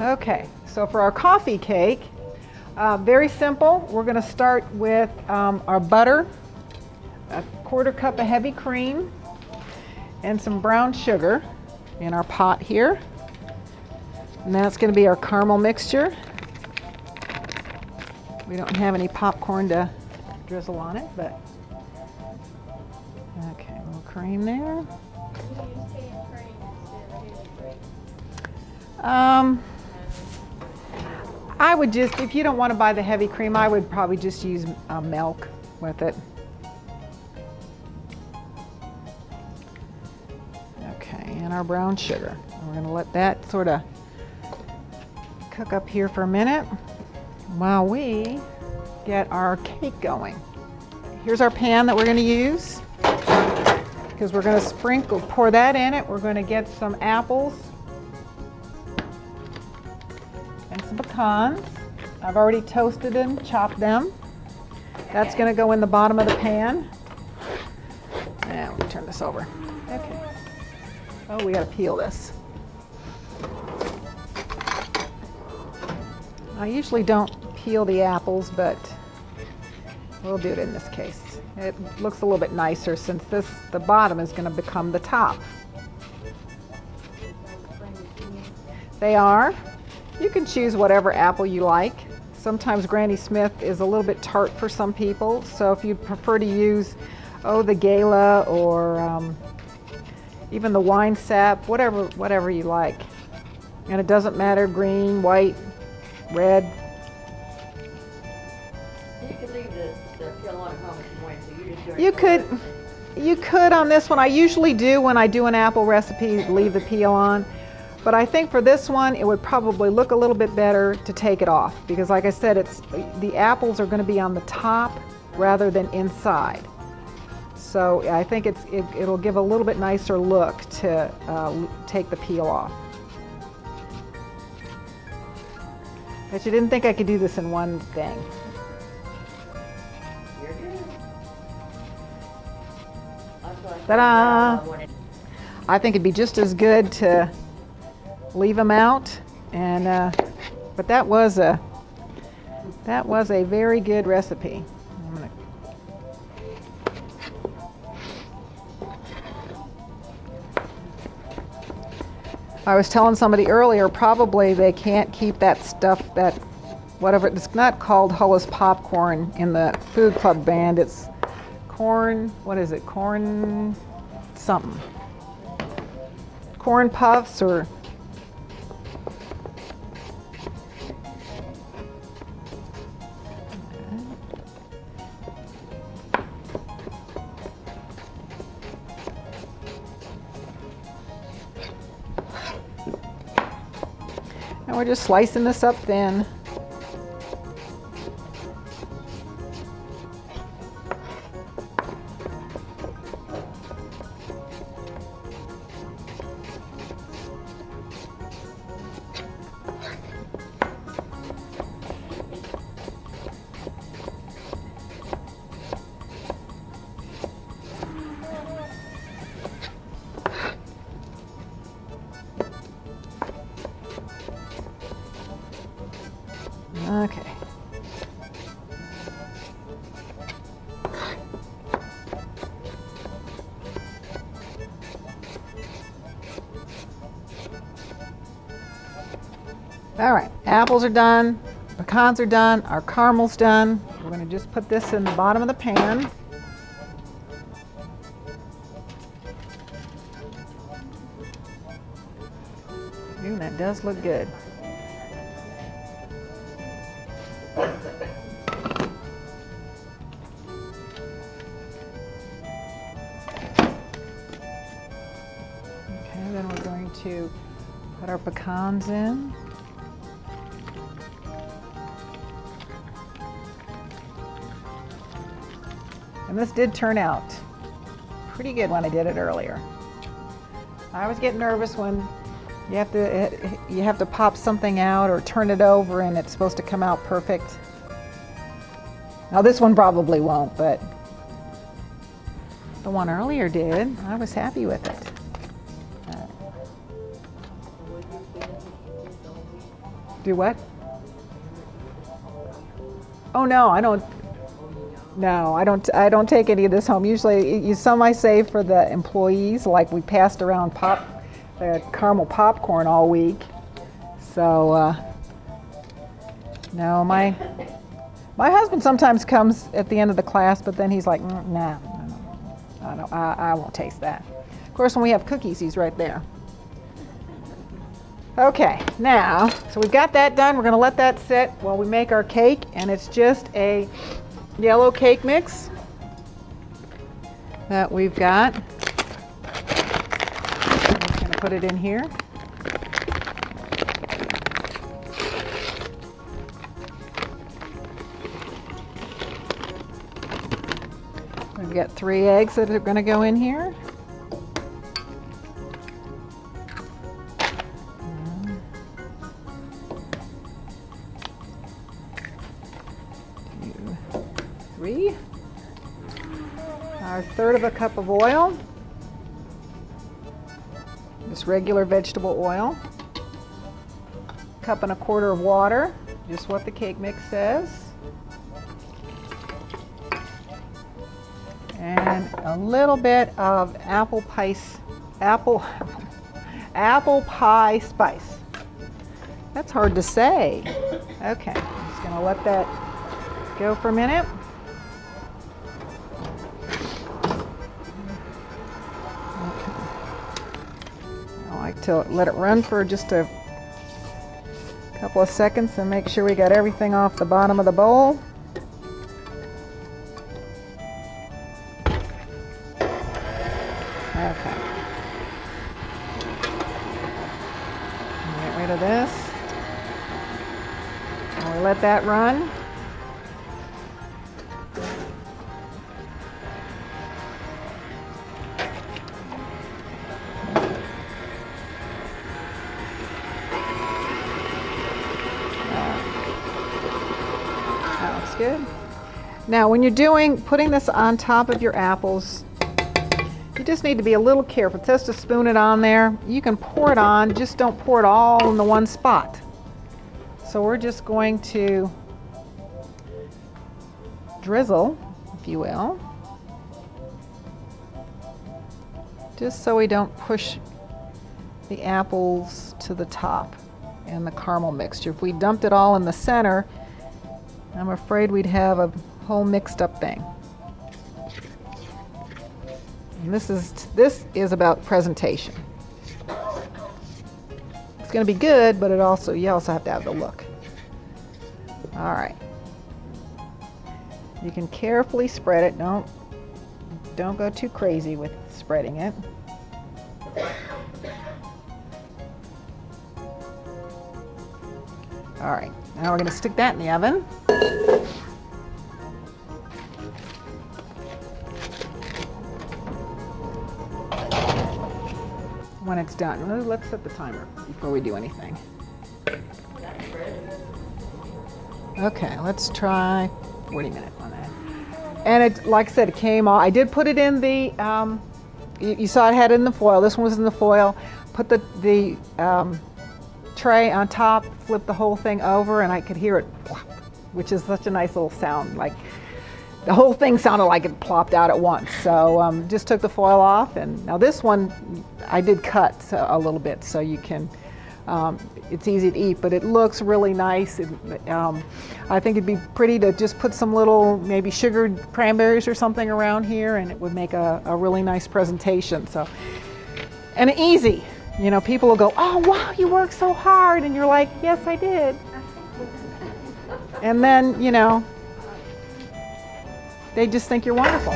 Okay, so for our coffee cake, very simple. We're going to start with our butter, a 1/4 cup of heavy cream, and some brown sugar in our pot here. And that's going to be our caramel mixture. We don't have any popcorn to drizzle on it, but okay, a little cream there. I would just, if you don't want to buy the heavy cream, I would probably just use milk with it. Okay, and our brown sugar. And we're going to let that sort of cook up here for a minute while we get our cake going. Here's our pan that we're going to use, because we're going to pour that in it. We're going to get some apples and some pecans. I've already toasted them, chopped them. That's going to go in the bottom of the pan. And let me turn this over. Okay. Oh, we got to peel this. I usually don't peel the apples, but we'll do it in this case. It looks a little bit nicer since the bottom is going to become the top. They are. You can choose whatever apple you like. Sometimes Granny Smith is a little bit tart for some people, so if you prefer to use, the Gala or even the wine sap, whatever you like. And it doesn't matter, green, white, red. You could leave the peel on at home if you wanted to. You're just doing You could on this one. I usually do when I do an apple recipe, leave the peel on. But I think for this one, it would probably look a little bit better to take it off, because like I said, the apples are going to be on the top rather than inside. So I think it'll give a little bit nicer look to take the peel off. But you didn't think I could do this in one thing. You're good. Ta-da! I think it'd be just as good to leave them out, and but that was a very good recipe. I was telling somebody earlier, probably they can't keep that stuff, that whatever, it's not called Hullis popcorn in the food club band. It's corn, what is it? Corn something. Corn puffs or and we're just slicing this up thin. Okay. All right, apples are done, pecans are done, our caramel's done. We're going to just put this in the bottom of the pan. Ooh, that does look good. Then we're going to put our pecans in. And this did turn out pretty good when I did it earlier. I always get nervous when you have to pop something out or turn it over and it's supposed to come out perfect. Now this one probably won't, but the one earlier did. I was happy with it. Do what? Oh no, I don't. No, I don't. I don't take any of this home. Usually, some I save for the employees. Like we passed around caramel popcorn all week. So no, my husband sometimes comes at the end of the class, but then he's like, nah, I won't taste that. Of course, when we have cookies, he's right there. Okay, now, so we've got that done. We're going to let that sit while we make our cake, and it's just a yellow cake mix that we've got. I'm just going to put it in here. We've got 3 eggs that are going to go in here. 3. Our 1/3 of a cup of oil, just regular vegetable oil. 1 1/4 cups of water, just what the cake mix says. And a little bit of apple pie spice. That's hard to say. Okay, I'm just going to let that go for a minute. Okay. I like to let it run for just a couple of seconds and make sure we got everything off the bottom of the bowl. Okay. Get rid of this. And we let that run. That looks good. Now, when you're putting this on top of your apples, you just need to be a little careful. It says to spoon it on there. You can pour it on, just don't pour it all in the one spot. So we're just going to drizzle, if you will, just so we don't push the apples to the top and the caramel mixture. If we dumped it all in the center, I'm afraid we'd have a whole mixed up thing. And this is about presentation. It's going to be good, but you also have to have the look. All right. You can carefully spread it. Don't go too crazy with spreading it. All right. Now we're going to stick that in the oven. When it's done. Let's set the timer before we do anything. Okay, let's try 40 minutes on that. And it, like I said, it came off. I did put it in the, you saw I had it in the foil. This one was in the foil. Put the tray on top, flip the whole thing over, and I could hear it plop, which is such a nice little sound. Like the whole thing sounded like it plopped out at once. So just took the foil off, and now this one I did cut a little bit so you can, it's easy to eat, but it looks really nice. I think it'd be pretty to just put some little maybe sugared cranberries or something around here, and it would make a really nice presentation. So, and easy. You know, people will go, oh wow, you worked so hard, and you're like, yes, I did. And then, you know, they just think you're wonderful.